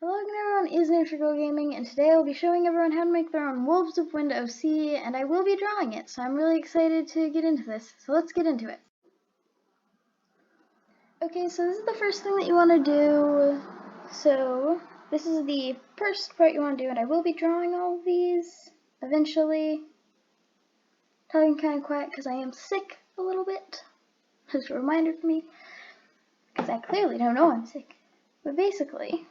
Hello again everyone, is Nature Gaming, and today I'll be showing everyone how to make their own Wolves of Wind OC, and I will be drawing it, so I'm really excited to get into this. So let's get into it. Okay, so this is the first thing that you want to do. So this is the first part you want to do, and I will be drawing all of these eventually. Talking kind of quiet because I am sick a little bit. Just a reminder for me, because I clearly don't know I'm sick. But basically,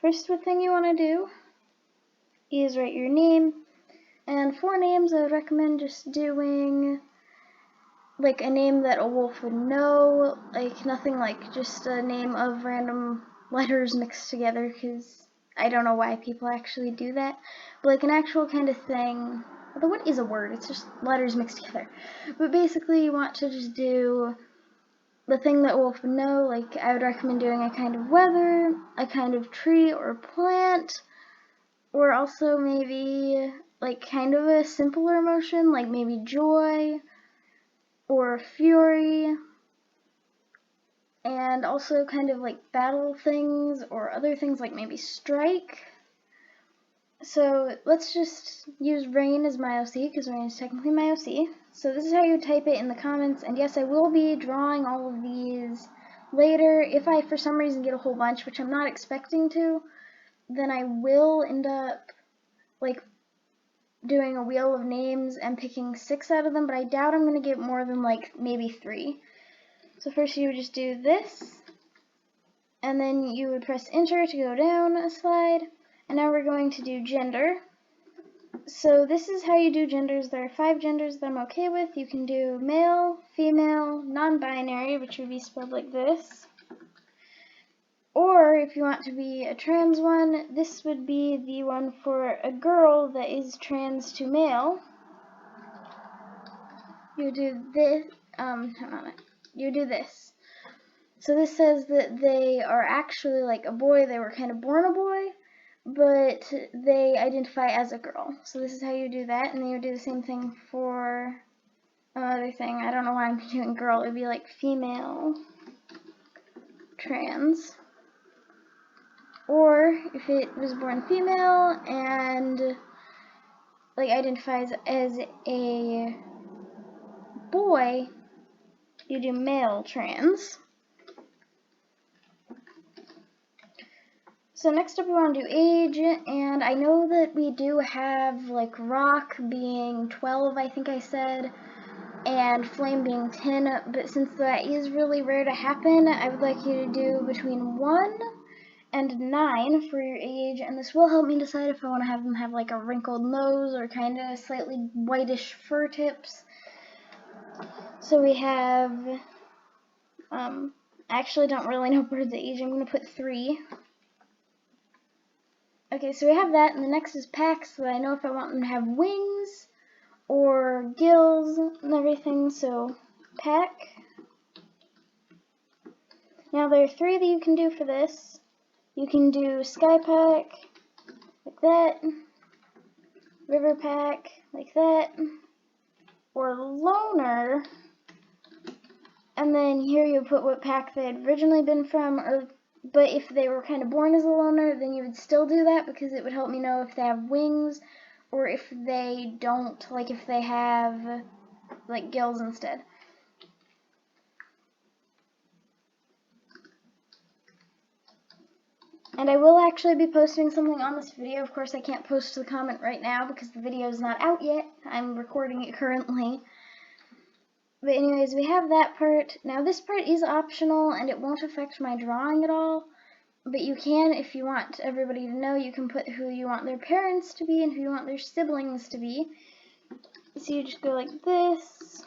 first thing you want to do is write your name, and for names I would recommend just doing like a name that a wolf would know, like nothing like just a name of random letters mixed together, because I don't know why people actually do that, but like an actual kind of thing. Although what is a word? It's just letters mixed together. But basically you want to just do the thing that wolf would know. Like I would recommend doing a kind of weather, a kind of tree or plant, or also maybe like kind of a simpler emotion, like maybe joy or fury, and also kind of like battle things or other things like maybe strike. So let's just use rain as my OC, because rain is technically my OC. So this is how you type it in the comments, and yes, I will be drawing all of these later. If I for some reason get a whole bunch, which I'm not expecting to, then I will end up like doing a wheel of names and picking 6 out of them, but I doubt I'm going to get more than like maybe 3. So first you would just do this, and then you would press enter to go down a slide, and now we're going to do gender. So this is how you do genders. There are 5 genders that I'm okay with. You can do male, female, non-binary, which would be spelled like this. Or if you want to be a trans one, this would be the one for a girl that is trans to male. You do this, you do this. So this says that they are actually like a boy, they were kind of born a boy, but they identify as a girl. So this is how you do that, and then you do the same thing for another thing. I don't know why I'm doing girl, it would be like female trans. Or if it was born female and like identifies as a boy, you do male trans. So next up we want to do age, and I know that we do have like rock being 12, I think I said, and flame being 10, but since that is really rare to happen, I would like you to do between 1 and 9 for your age, and this will help me decide if I want to have them have like a wrinkled nose or kind of slightly whitish fur tips. So we have, I actually don't really know bird's age, I'm going to put 3. Okay, so we have that, and the next is packs, so I know if I want them to have wings or gills and everything, so pack. Now there are 3 that you can do for this. You can do sky pack, like that, river pack, like that, or loner, and then here you put what pack they had originally been from, but if they were kind of born as a loner, then you would still do that, because it would help me know if they have wings, or if they don't, like if they have like gills instead. And I will actually be posting something on this video. Of course, I can't post the comment right now because the video is not out yet. I'm recording it currently. But anyways, we have that part. Now this part is optional and it won't affect my drawing at all. But you can, if you want everybody to know, you can put who you want their parents to be and who you want their siblings to be. So you just go like this.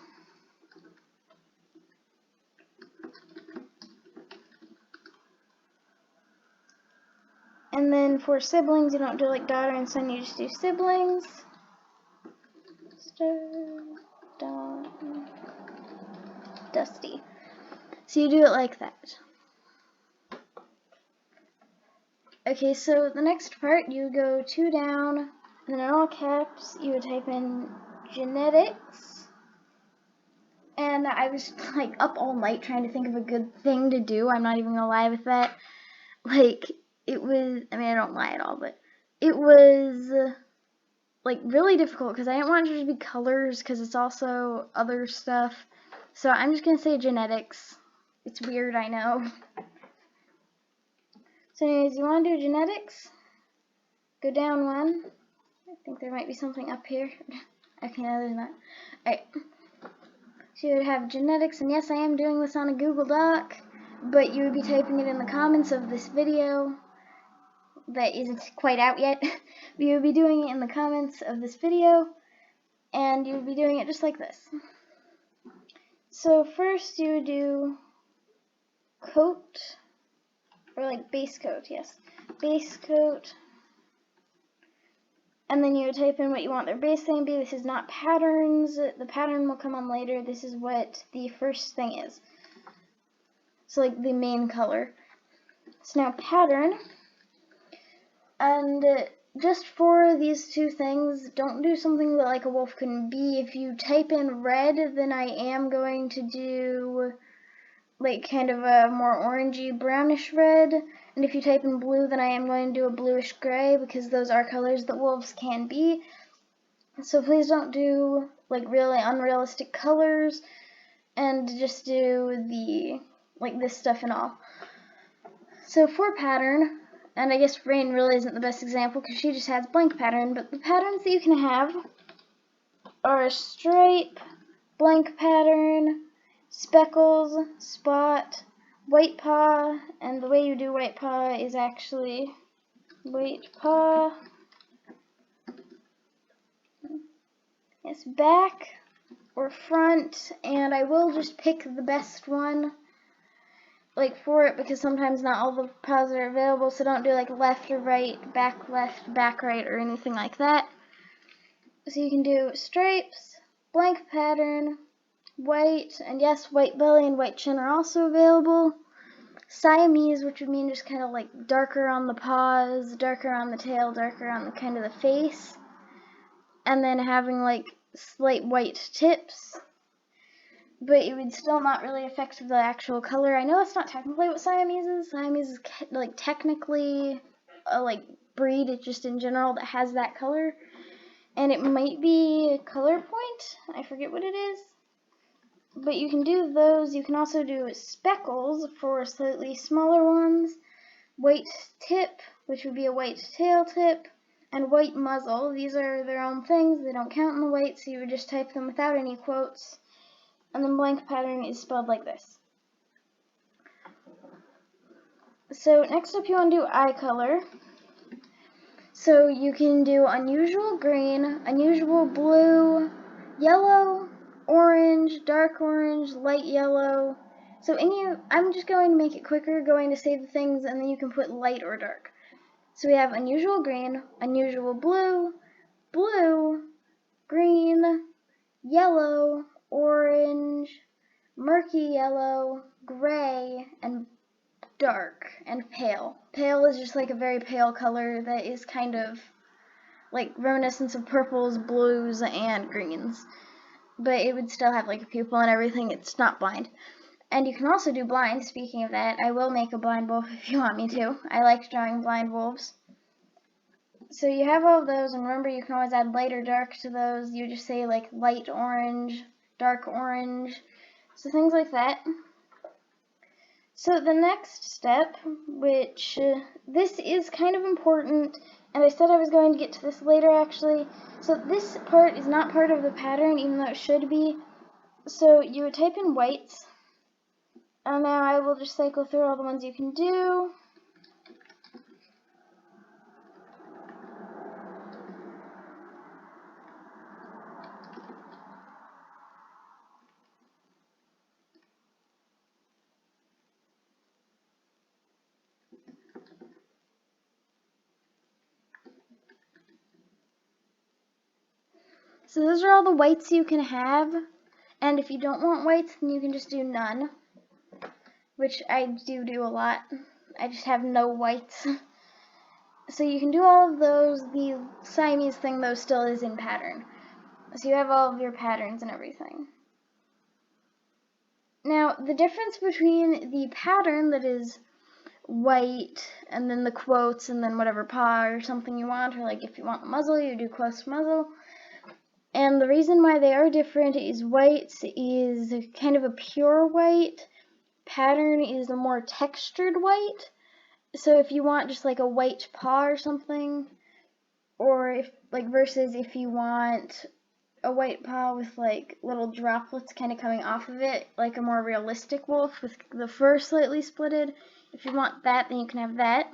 And then for siblings, you don't do like daughter and son, you just do siblings. Dusty. So you do it like that. Okay, so the next part, you go 2 down, and then in all caps, you would type in genetics. And I was like up all night trying to think of a good thing to do. I'm not even gonna lie with that. Like, it was, I mean, I don't lie at all, but it was like really difficult because I didn't want it to be colors because it's also other stuff. So I'm just going to say genetics. It's weird, I know. So anyways, you want to do genetics? Go down one. I think there might be something up here. Okay, no, there's not. Alright. So you would have genetics, and yes, I am doing this on a Google Doc, but you would be typing it in the comments of this video that isn't quite out yet. You would be doing it in the comments of this video, and you would be doing it just like this. So first you would do coat, or like base coat, yes. Base coat. And then you would type in what you want their base thing to be. This is not patterns. The pattern will come on later. This is what the first thing is. So like the main color. So now pattern. And just for these two things, don't do something that like a wolf couldn't be. If you type in red, then I am going to do like kind of a more orangey brownish red. And if you type in blue, then I am going to do a bluish gray because those are colors that wolves can be. So please don't do like really unrealistic colors and just do the like this stuff and all. So for pattern, and I guess Rain really isn't the best example because she just has blank pattern, but the patterns that you can have are a stripe, blank pattern, speckles, spot, white paw, and the way you do white paw is actually white paw, yes, back or front, and I will just pick the best one like for it because sometimes not all the paws are available, so don't do like left or right, back left, back right, or anything like that. So you can do stripes, blank pattern, white, and yes, white belly and white chin are also available. Siamese, which would mean just kind of like darker on the paws, darker on the tail, darker on the kind of the face, and then having like slight white tips, but it would still not really affect the actual color. I know that's not technically what Siamese is. Siamese is like technically a like breed, it's just in general that has that color, and it might be a color point. I forget what it is. But you can do those. You can also do speckles for slightly smaller ones, white tip, which would be a white tail tip, and white muzzle. These are their own things. They don't count in the white, so you would just type them without any quotes. And then blank pattern is spelled like this. So next up you want to do eye color. So you can do unusual green, unusual blue, yellow, orange, dark orange, light yellow. So I'm just going to make it quicker, going to say the things, and then you can put light or dark. So we have unusual green, unusual blue, blue, green, yellow, orange, murky yellow, gray, and dark, and pale. Pale is just like a very pale color that is kind of like reminiscent of purples, blues, and greens. But it would still have like a pupil and everything. It's not blind. And you can also do blind. Speaking of that, I will make a blind wolf if you want me to. I like drawing blind wolves. So you have all of those, and remember you can always add light or dark to those. You just say like light orange, dark orange, so things like that. So the next step, which this is kind of important, and I said I was going to get to this later actually. So this part is not part of the pattern, even though it should be. So you would type in whites, and now I will just cycle through all the ones you can do. So those are all the whites you can have, and if you don't want whites, then you can just do none, which I do a lot. I just have no whites. So you can do all of those. The Siamese thing, though, still is in pattern. So you have all of your patterns and everything. Now, the difference between the pattern that is white and then the quotes, and then whatever paw or something you want, or like if you want the muzzle, you do quotes muzzle. And the reason why they are different is white is kind of a pure white, pattern is a more textured white. So if you want just like a white paw or something, or if like versus if you want a white paw with like little droplets kind of coming off of it, like a more realistic wolf with the fur slightly splitted. If you want that, then you can have that.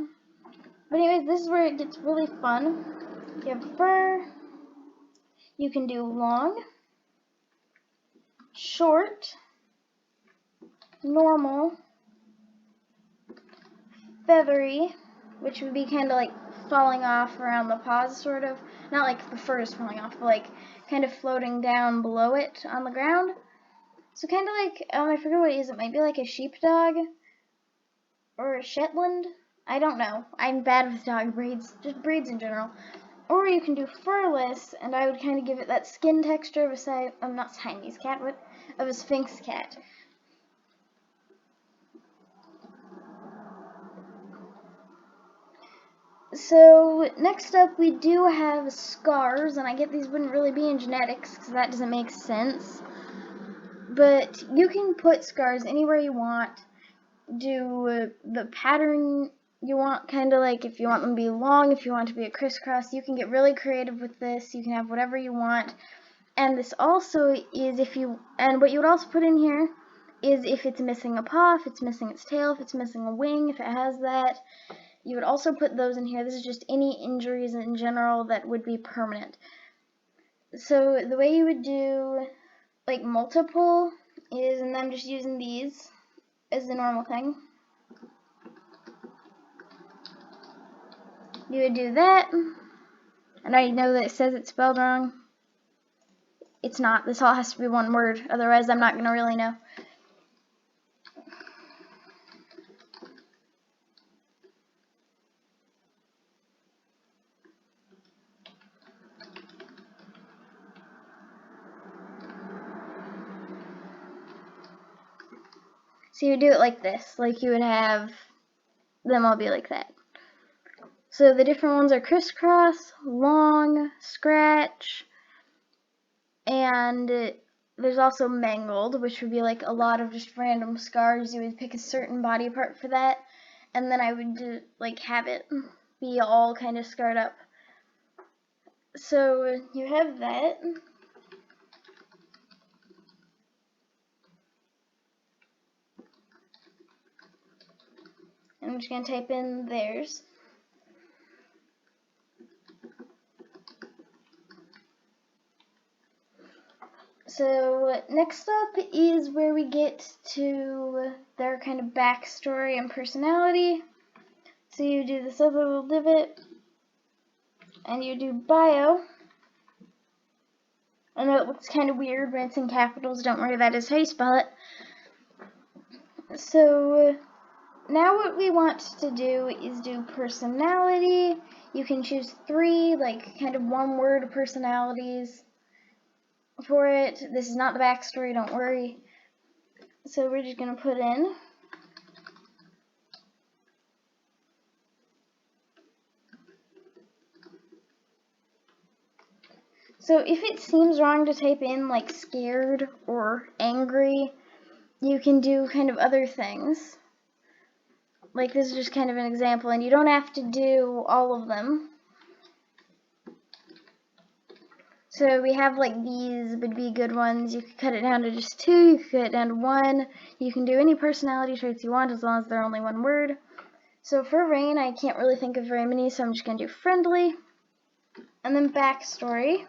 But anyways, this is where it gets really fun. You have fur, you can do long, short, normal, feathery, which would be kind of like falling off around the paws, sort of. Not like the fur is falling off, but like kind of floating down below it on the ground. So kind of like, I forget what it is. It might be like a sheepdog or a Shetland. I don't know. I'm bad with dog breeds, just breeds in general. Or you can do furless, and I would kind of give it that skin texture of a not Siamese cat, but of a Sphinx cat. So next up we do have scars, and I get these wouldn't really be in genetics because that doesn't make sense. But you can put scars anywhere you want. Do the pattern you want, kind of like if you want them to be long, if you want to be a crisscross, you can get really creative with this. You can have whatever you want. And this also is and what you would also put in here is if it's missing a paw, if it's missing its tail, if it's missing a wing, if it has that. You would also put those in here. This is just any injuries in general that would be permanent. So the way you would do like multiple is, and I'm just using these as the normal thing. You would do that, and I know that it says it's spelled wrong. It's not. This all has to be one word, otherwise I'm not going to really know. So you would do it like this, like you would have them all be like that. So the different ones are crisscross, long, scratch, and there's also mangled, which would be like a lot of just random scars. You would pick a certain body part for that, and then I would like have it be all kind of scarred up. So you have that. I'm just going to type in theirs. So next up is where we get to their kind of backstory and personality. So you do this other little divot, and you do bio. I know it looks kind of weird when it's in capitals. Don't worry, that is how you spell it. So now what we want to do is do personality. You can choose 3, like kind of one-word personalities for it. This is not the backstory, don't worry. So we're just going to put in so if it seems wrong to type in like scared or angry, you can do kind of other things. Like this is just kind of an example, and you don't have to do all of them. So we have like these would be good ones. You could cut it down to just 2, you could cut it down to 1. You can do any personality traits you want as long as they're only one word. So for Rain, I can't really think of very many, so I'm just going to do friendly. And then backstory.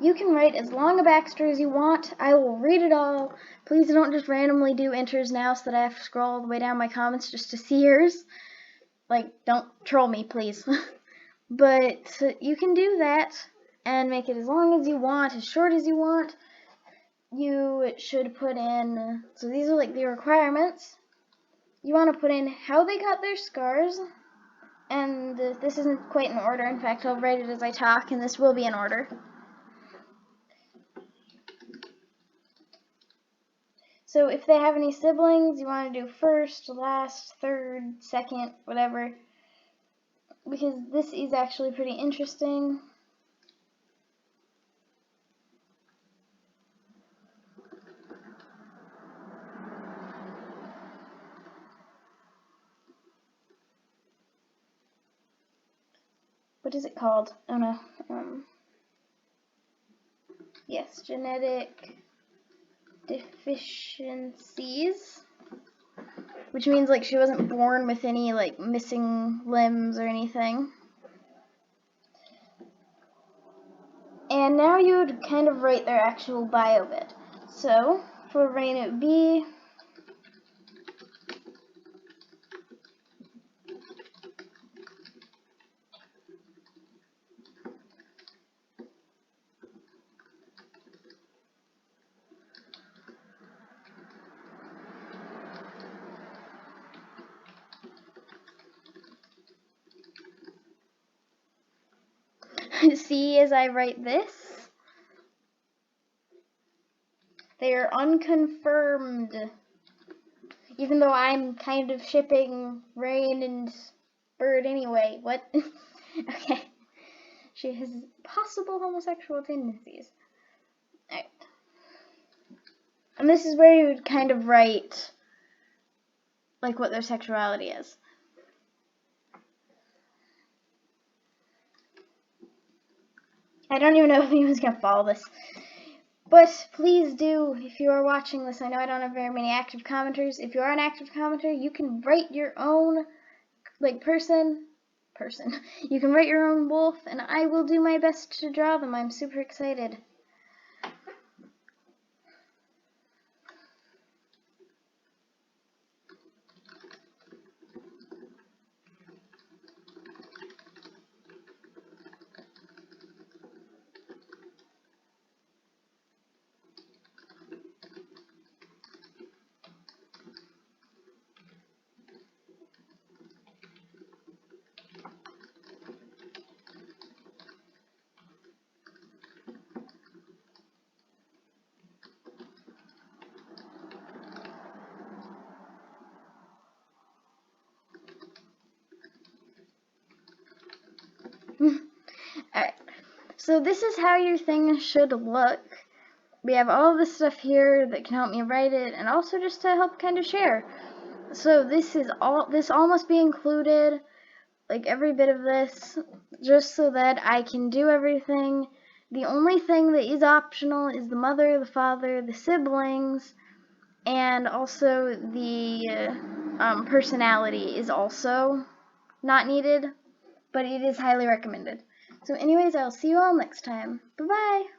You can write as long a backstory as you want. I will read it all. Please don't just randomly do enters now so that I have to scroll all the way down my comments just to see yours. Like, don't troll me, please. But you can do that and make it as long as you want, as short as you want. You should put in, so these are like the requirements. You want to put in how they got their scars, and this isn't quite in order. In fact, I'll write it as I talk, and this will be in order. So if they have any siblings, you want to do first, last, third, second, whatever. because this is actually pretty interesting. What is it called? Oh no. Yes, genetic deficiencies, which means like she wasn't born with any like missing limbs or anything. And now you would kind of write their actual bio bit. So for Rain it would be see as I write this, they are unconfirmed. Even though I'm kind of shipping Rain and Bird anyway. What? Okay. She has possible homosexual tendencies. Alright. And this is where you would kind of write like what their sexuality is. I don't even know if anyone's gonna follow this. But please do, if you are watching this. I know I don't have very many active commenters. If you are an active commenter, you can write your own like person. You can write your own wolf, and I will do my best to draw them. I'm super excited. Alright, so this is how your thing should look. We have all this stuff here that can help me write it, and also just to help kind of share. So this all must be included, like every bit of this, just so that I can do everything. The only thing that is optional is the mother, the father, the siblings, and also the personality is also not needed, but it is highly recommended. So anyways, I'll see you all next time. Bye-bye!